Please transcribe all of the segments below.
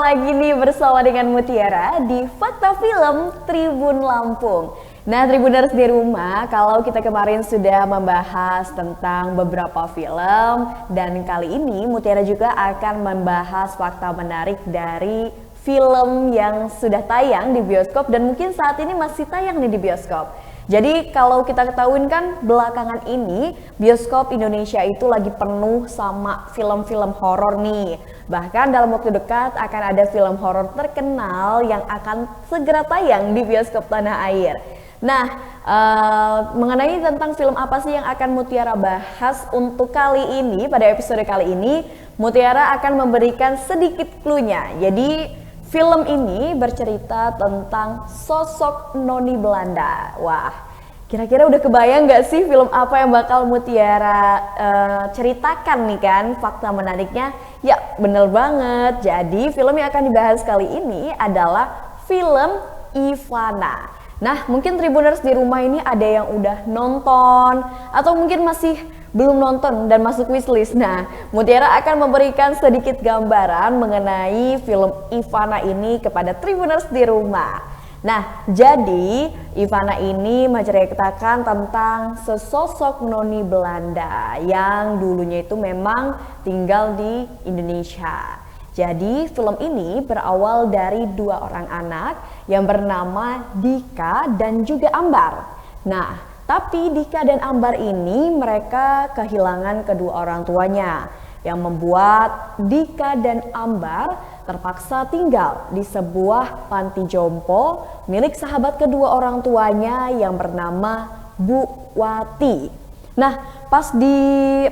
lagi nih bersama dengan Mutiara di Fakta Film Tribun Lampung. Nah, Tribuners di rumah, kalau kita kemarin sudah membahas tentang beberapa film, dan kali ini Mutiara juga akan membahas fakta menarik dari film yang sudah tayang di bioskop dan mungkin saat ini masih tayang nih di bioskop. Jadi kalau kita ketahuin kan belakangan ini bioskop Indonesia itu lagi penuh sama film-film horor nih. Bahkan dalam waktu dekat akan ada film horor terkenal yang akan segera tayang di bioskop tanah air. Nah, mengenai tentang film apa sih yang akan Mutiara bahas untuk kali ini, pada episode kali ini, Mutiara akan memberikan sedikit clue-nya. Jadi, film ini bercerita tentang sosok Noni Belanda. Wah, kira-kira udah kebayang gak sih film apa yang bakal Mutiara ceritakan nih kan fakta menariknya? Ya, bener banget. Jadi, film yang akan dibahas kali ini adalah film Ivana. Nah, mungkin Tribuners di rumah ini ada yang udah nonton atau mungkin masih belum nonton dan masuk wishlist. Nah, Mutiara akan memberikan sedikit gambaran mengenai film Ivana ini kepada Tribuners di rumah. Nah, jadi Ivana ini menceritakan tentang sesosok Noni Belanda yang dulunya itu memang tinggal di Indonesia. Jadi film ini berawal dari dua orang anak yang bernama Dika dan juga Ambar. Nah, tapi Dika dan Ambar ini mereka kehilangan kedua orang tuanya, yang membuat Dika dan Ambar terpaksa tinggal di sebuah panti jompo milik sahabat kedua orang tuanya yang bernama Bu Wati. Nah, pas di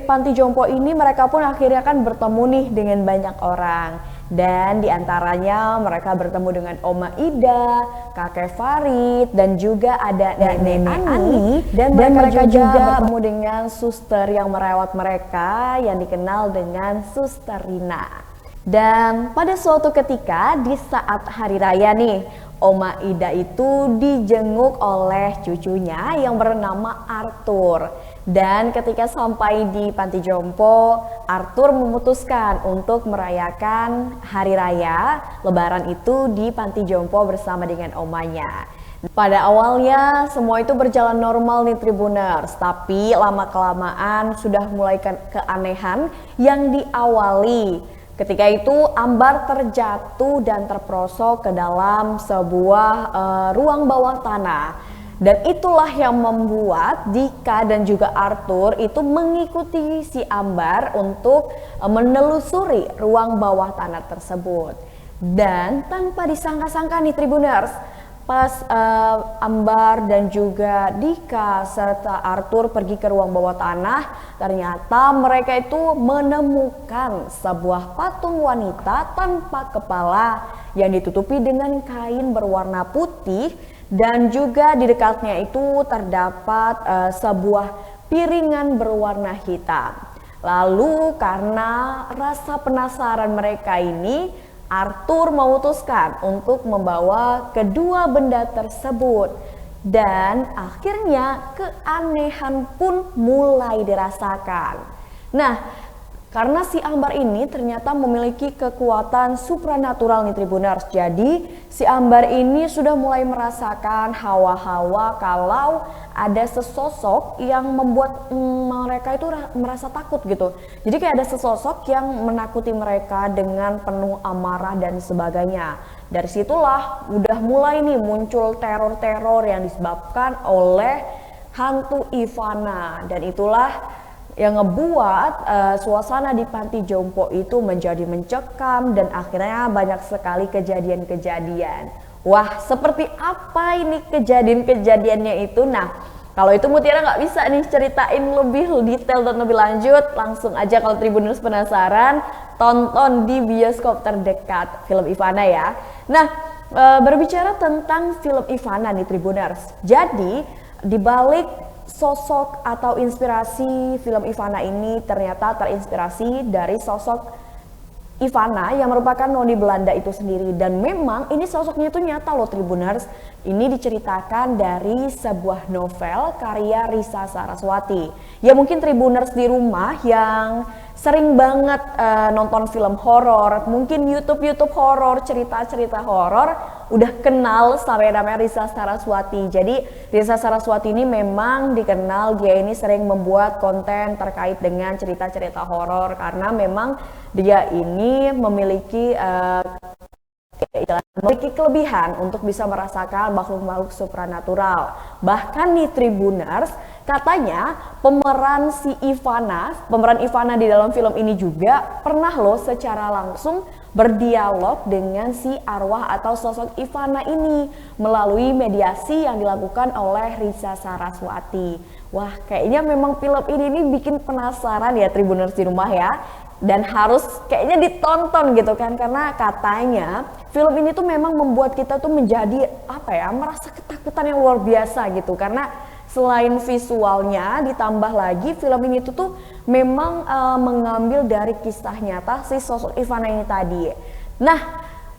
panti jompo ini mereka pun akhirnya kan bertemu nih dengan banyak orang. Dan diantaranya mereka bertemu dengan Oma Ida, Kakek Farid, dan juga ada Nenek Ani. Dan mereka juga bertemu dengan suster yang merawat mereka yang dikenal dengan Suster Rina. Dan pada suatu ketika di saat hari raya nih, Oma Ida itu dijenguk oleh cucunya yang bernama Arthur. Dan ketika sampai di panti jompo, Arthur memutuskan untuk merayakan hari raya Lebaran itu di panti jompo bersama dengan omanya. Pada awalnya semua itu berjalan normal nih Tribuners, tapi lama-kelamaan sudah mulai keanehan yang diawali. Ketika itu Ambar terjatuh dan terperosok ke dalam sebuah ruang bawah tanah. Dan itulah yang membuat Dika dan juga Arthur itu mengikuti si Ambar untuk menelusuri ruang bawah tanah tersebut. Dan tanpa disangka-sangka nih Tribuners, pas Ambar dan juga Dika serta Arthur pergi ke ruang bawah tanah, ternyata mereka itu menemukan sebuah patung wanita tanpa kepala yang ditutupi dengan kain berwarna putih, dan juga di dekatnya itu terdapat sebuah piringan berwarna hitam. Lalu karena rasa penasaran mereka ini, Arthur memutuskan untuk membawa kedua benda tersebut. Dan akhirnya keanehan pun mulai dirasakan. Nah, karena si Ambar ini ternyata memiliki kekuatan supranatural nih Tribuners. Jadi si Ambar ini sudah mulai merasakan hawa-hawa kalau ada sesosok yang membuat mereka itu merasa takut gitu. Jadi kayak ada sesosok yang menakuti mereka dengan penuh amarah dan sebagainya. Dari situlah udah mulai nih muncul teror-teror yang disebabkan oleh hantu Ivana. Dan itulah yang ngebuat suasana di panti jompo itu menjadi mencekam dan akhirnya banyak sekali kejadian-kejadian. Wah, seperti apa ini kejadian-kejadiannya itu? Nah, kalau itu Mutiara nggak bisa nih ceritain lebih detail dan lebih lanjut. Langsung aja kalau Tribuners penasaran, tonton di bioskop terdekat film Ivana ya. Nah, berbicara tentang film Ivana nih Tribuners. Jadi, dibalik sosok atau inspirasi film Ivana ini ternyata terinspirasi dari sosok Ivana yang merupakan Noni Belanda itu sendiri. Dan memang ini sosoknya itu nyata loh Tribuners. Ini diceritakan dari sebuah novel karya Risa Saraswati. Ya mungkin Tribuners di rumah yang sering banget nonton film horor, mungkin YouTube horor, cerita-cerita horor, udah kenal sampai namanya Risa Saraswati. Jadi Risa Saraswati ini memang dikenal dia ini sering membuat konten terkait dengan cerita-cerita horor karena memang dia ini memiliki kelebihan untuk bisa merasakan makhluk-makhluk supranatural. Bahkan nih Tribuners, katanya pemeran Ivana di dalam film ini juga pernah loh secara langsung berdialog dengan si arwah atau sosok Ivana ini melalui mediasi yang dilakukan oleh Risa Saraswati. Wah, kayaknya memang film ini bikin penasaran ya Tribuners di rumah ya. Dan harus kayaknya ditonton gitu kan, karena katanya film ini tuh memang membuat kita tuh menjadi merasa ketakutan yang luar biasa gitu, karena selain visualnya ditambah lagi film ini tuh memang mengambil dari kisah nyata si sosok Ivana ini tadi. Nah,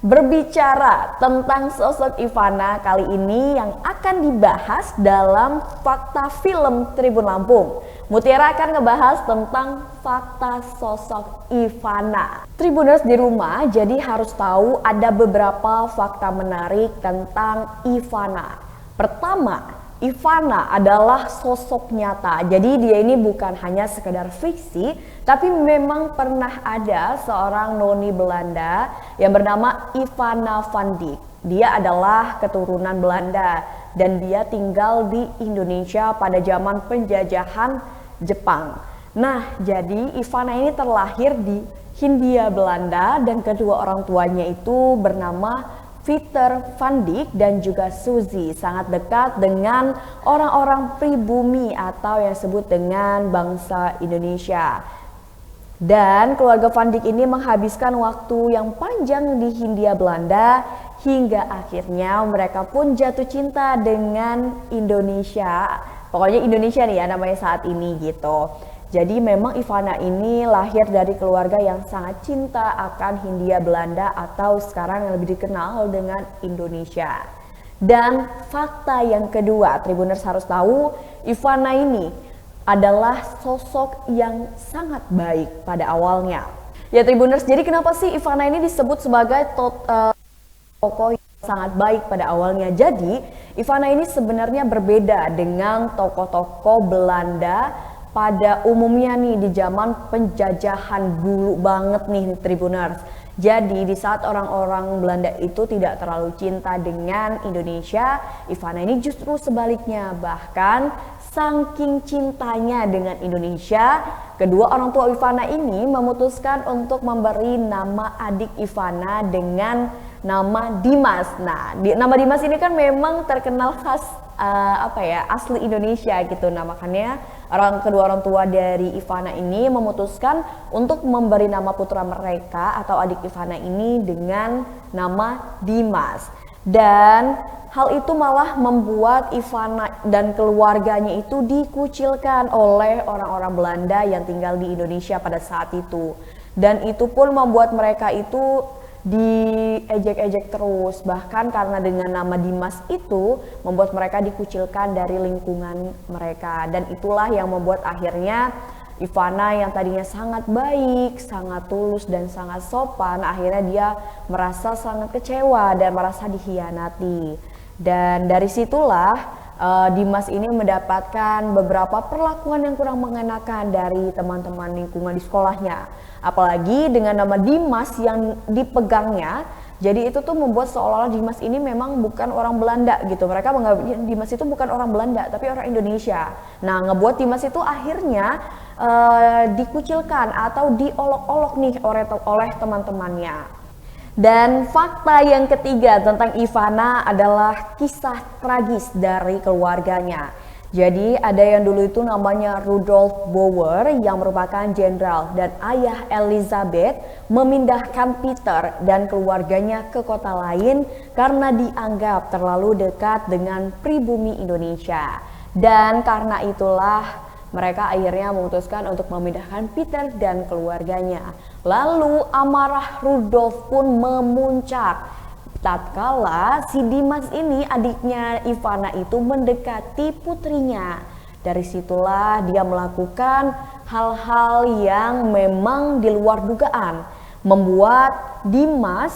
berbicara tentang sosok Ivana kali ini yang akan dibahas dalam Fakta Film Tribun Lampung. Mutiara akan ngebahas tentang fakta sosok Ivana. Tribuners di rumah jadi harus tahu ada beberapa fakta menarik tentang Ivana. Pertama, Ivana adalah sosok nyata. Jadi dia ini bukan hanya sekedar fiksi, tapi memang pernah ada seorang noni Belanda yang bernama Ivana van Dijk. Dia adalah keturunan Belanda dan dia tinggal di Indonesia pada zaman penjajahan Jepang. Nah, jadi Ivana ini terlahir di Hindia Belanda dan kedua orang tuanya itu bernama Pieter van Dijk dan juga Suzy, sangat dekat dengan orang-orang pribumi atau yang disebut dengan bangsa Indonesia. Dan keluarga van Dijk ini menghabiskan waktu yang panjang di Hindia Belanda hingga akhirnya mereka pun jatuh cinta dengan Indonesia. Pokoknya Indonesia nih ya namanya saat ini gitu. Jadi memang Ivana ini lahir dari keluarga yang sangat cinta akan Hindia Belanda atau sekarang yang lebih dikenal dengan Indonesia. Dan fakta yang kedua, Tribuners harus tahu, Ivana ini adalah sosok yang sangat baik pada awalnya. Ya Tribuners, jadi kenapa sih Ivana ini disebut sebagai tokoh yang sangat baik pada awalnya? Jadi Ivana ini sebenarnya berbeda dengan tokoh-tokoh Belanda pada umumnya nih di zaman penjajahan dulu banget nih Tribuners. Jadi di saat orang-orang Belanda itu tidak terlalu cinta dengan Indonesia, Ivana ini justru sebaliknya. Bahkan saking cintanya dengan Indonesia, kedua orang tua Ivana ini memutuskan untuk memberi nama adik Ivana dengan nama Dimas. Nah, nama Dimas ini kan memang terkenal khas asli Indonesia gitu. Nah, makanya kedua orang tua dari Ivana ini memutuskan untuk memberi nama putra mereka atau adik Ivana ini dengan nama Dimas. Dan hal itu malah membuat Ivana dan keluarganya itu dikucilkan oleh orang-orang Belanda yang tinggal di Indonesia pada saat itu. Dan itu pun membuat mereka itu diejek-ejek terus, bahkan karena dengan nama Dimas itu membuat mereka dikucilkan dari lingkungan mereka. Dan itulah yang membuat akhirnya Ivana yang tadinya sangat baik, sangat tulus dan sangat sopan, akhirnya dia merasa sangat kecewa dan merasa dikhianati. Dan dari situlah Dimas ini mendapatkan beberapa perlakuan yang kurang mengenakan dari teman-teman lingkungan di sekolahnya. Apalagi dengan nama Dimas yang dipegangnya, jadi itu tuh membuat seolah-olah Dimas ini memang bukan orang Belanda gitu. Mereka menganggap Dimas itu bukan orang Belanda tapi orang Indonesia. Nah, ngebuat Dimas itu akhirnya dikucilkan atau diolok-olok nih oleh teman-temannya. Dan fakta yang ketiga tentang Ivana adalah kisah tragis dari keluarganya. Jadi ada yang dulu itu namanya Rudolf Boer yang merupakan jenderal, dan ayah Elizabeth memindahkan Peter dan keluarganya ke kota lain karena dianggap terlalu dekat dengan pribumi Indonesia. Dan karena itulah mereka akhirnya memutuskan untuk memindahkan Peter dan keluarganya. Lalu amarah Rudolf pun memuncak tatkala si Dimas ini, adiknya Ivana itu, mendekati putrinya. Dari situlah dia melakukan hal-hal yang memang di luar dugaan, membuat Dimas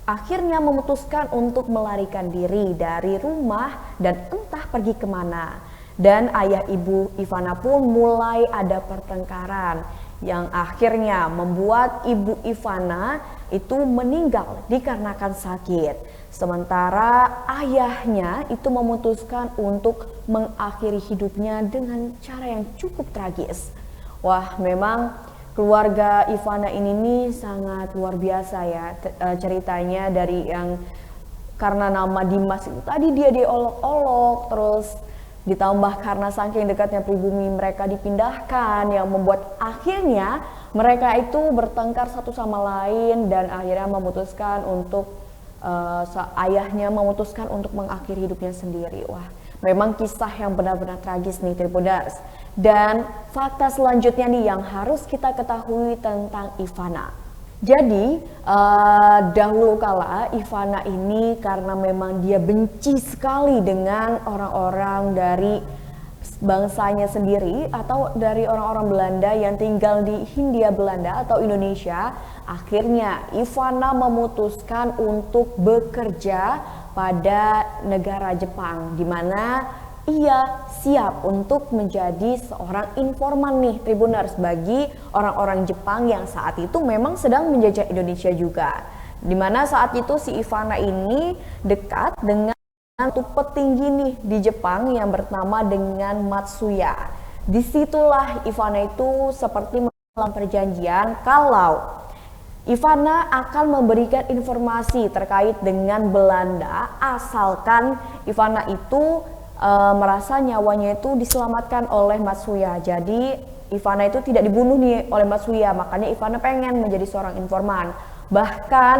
akhirnya memutuskan untuk melarikan diri dari rumah dan entah pergi kemana. Dan ayah ibu Ivana pun mulai ada pertengkaran yang akhirnya membuat ibu Ivana itu meninggal dikarenakan sakit. Sementara ayahnya itu memutuskan untuk mengakhiri hidupnya dengan cara yang cukup tragis. Wah, memang keluarga Ivana ini nih sangat luar biasa ya ceritanya, dari yang karena nama Dimas itu tadi dia diolok-olok, terus ditambah karena saking dekatnya pribumi mereka dipindahkan yang membuat akhirnya mereka itu bertengkar satu sama lain dan akhirnya memutuskan untuk ayahnya memutuskan untuk mengakhiri hidupnya sendiri. Wah, memang kisah yang benar-benar tragis nih Tribuners. Dan fakta selanjutnya nih yang harus kita ketahui tentang Ivana. Jadi dahulu kala Ivana ini karena memang dia benci sekali dengan orang-orang dari bangsanya sendiri atau dari orang-orang Belanda yang tinggal di Hindia Belanda atau Indonesia, akhirnya Ivana memutuskan untuk bekerja pada negara Jepang, di mana ia siap untuk menjadi seorang informan nih Tribuners bagi orang-orang Jepang yang saat itu memang sedang menjajah Indonesia juga. Di mana saat itu si Ivana ini dekat dengan satu petinggi nih di Jepang yang bernama dengan Matsuya. Disitulah Ivana itu seperti melakukan perjanjian kalau Ivana akan memberikan informasi terkait dengan Belanda asalkan Ivana itu merasa nyawanya itu diselamatkan oleh Matsuya. Jadi Ivana itu tidak dibunuh nih oleh Matsuya, makanya Ivana pengen menjadi seorang informan. Bahkan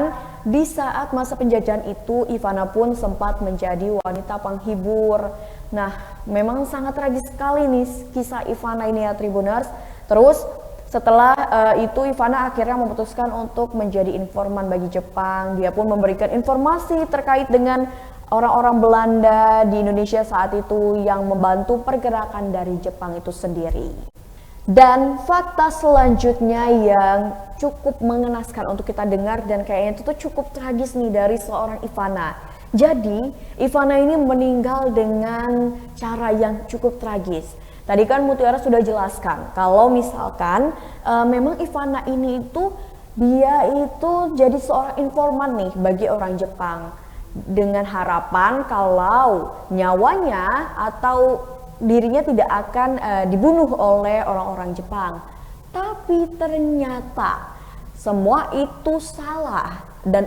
di saat masa penjajahan itu Ivana pun sempat menjadi wanita penghibur. Nah, memang sangat tragis sekali nih kisah Ivana ini ya Tribuners. Terus setelah itu Ivana akhirnya memutuskan untuk menjadi informan bagi Jepang. Dia pun memberikan informasi terkait dengan orang-orang Belanda di Indonesia saat itu yang membantu pergerakan dari Jepang itu sendiri. Dan fakta selanjutnya yang cukup mengenaskan untuk kita dengar dan kayaknya itu tuh cukup tragis nih dari seorang Ivana. Jadi Ivana ini meninggal dengan cara yang cukup tragis. Tadi kan Mutiara sudah jelaskan kalau misalkan memang Ivana ini itu dia itu jadi seorang informan nih bagi orang Jepang dengan harapan kalau nyawanya atau dirinya tidak akan dibunuh oleh orang-orang Jepang. Tapi ternyata semua itu salah dan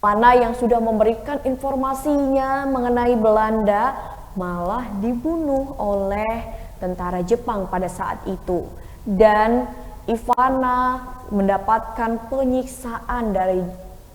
Ivana yang sudah memberikan informasinya mengenai Belanda malah dibunuh oleh tentara Jepang pada saat itu. Dan Ivana mendapatkan penyiksaan dari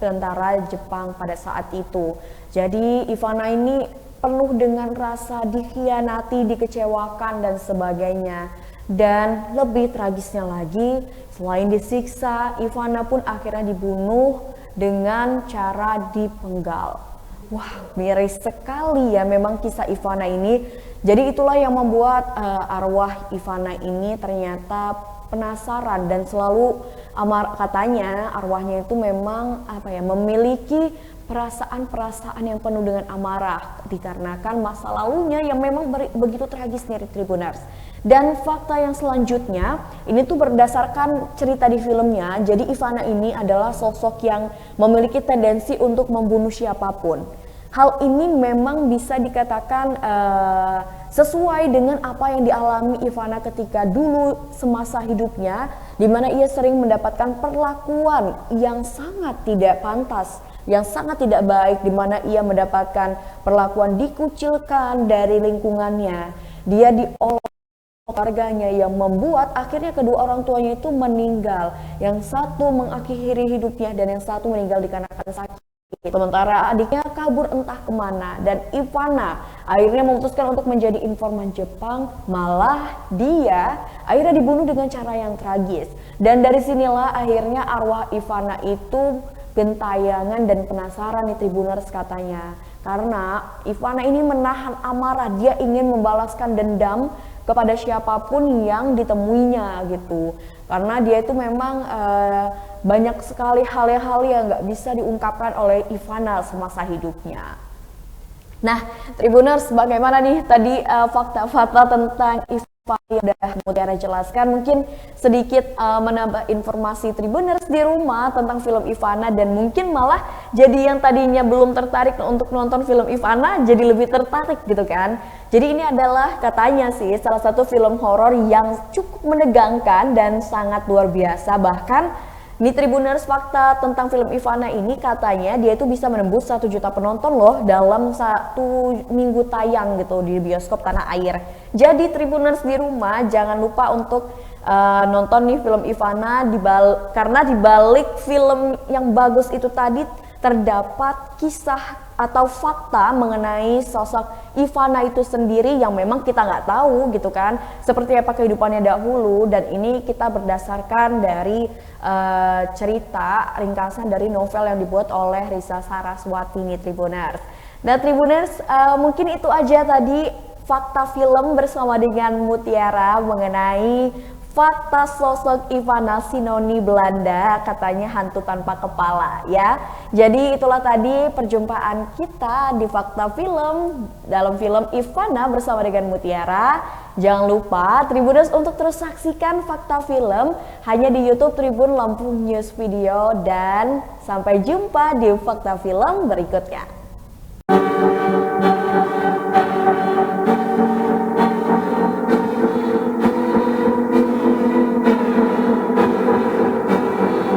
tentara Jepang pada saat itu. Jadi Ivana ini penuh dengan rasa dikhianati, dikecewakan dan sebagainya. Dan lebih tragisnya lagi, selain disiksa, Ivana pun akhirnya dibunuh dengan cara dipenggal. Wah, miris sekali ya memang kisah Ivana ini. Jadi itulah yang membuat arwah Ivana ini ternyata penasaran dan selalu katanya arwahnya itu memang memiliki perasaan-perasaan yang penuh dengan amarah dikarenakan masa lalunya yang memang begitu tragis nih Tribuners. Dan fakta yang selanjutnya ini tuh berdasarkan cerita di filmnya. Jadi Ivana ini adalah sosok yang memiliki tendensi untuk membunuh siapapun. Hal ini memang bisa dikatakan sesuai dengan apa yang dialami Ivana ketika dulu semasa hidupnya, di mana ia sering mendapatkan perlakuan yang sangat tidak pantas, yang sangat tidak baik, di mana ia mendapatkan perlakuan dikucilkan dari lingkungannya. Dia diolah keluarganya yang membuat akhirnya kedua orang tuanya itu meninggal. Yang satu mengakhiri hidupnya dan yang satu meninggal dikarenakan sakit. Sementara adiknya kabur entah kemana dan Ivana akhirnya memutuskan untuk menjadi informan Jepang, malah dia akhirnya dibunuh dengan cara yang tragis. Dan dari sinilah akhirnya arwah Ivana itu gentayangan dan penasaran nih Tribuners katanya. karena Ivana ini menahan amarah, dia ingin membalaskan dendam kepada siapapun yang ditemuinya gitu. Karena dia itu memang banyak sekali hal-hal yang nggak bisa diungkapkan oleh Ivana semasa hidupnya. Nah, Tribuners, bagaimana nih tadi fakta-fakta tentang Ivana yang udah Mutiara jelaskan, mungkin sedikit menambah informasi Tribuners di rumah tentang film Ivana, dan mungkin malah jadi yang tadinya belum tertarik untuk nonton film Ivana jadi lebih tertarik gitu kan. Jadi ini adalah katanya sih salah satu film horor yang cukup menegangkan dan sangat luar biasa. Bahkan nih Tribuners, fakta tentang film Ivana ini katanya dia itu bisa menembus 1 juta penonton loh dalam 1 minggu tayang gitu di bioskop tanah air. Jadi Tribuners di rumah jangan lupa untuk nonton nih film Ivana, karena dibalik film yang bagus itu tadi terdapat kisah atau fakta mengenai sosok Ivana itu sendiri yang memang kita nggak tahu gitu kan, seperti apa kehidupannya dahulu. Dan ini kita berdasarkan dari cerita ringkasan dari novel yang dibuat oleh Risa Saraswati nih Tribuners. Nah Tribuners, mungkin itu aja tadi fakta film bersama dengan Mutiara mengenai fakta sosok Ivana Sinoni Belanda, katanya hantu tanpa kepala ya. Jadi itulah tadi perjumpaan kita di fakta film dalam film Ivana bersama dengan Mutiara. Jangan lupa Tribuners untuk terus saksikan fakta film hanya di YouTube Tribun Lampung News Video, dan sampai jumpa di fakta film berikutnya.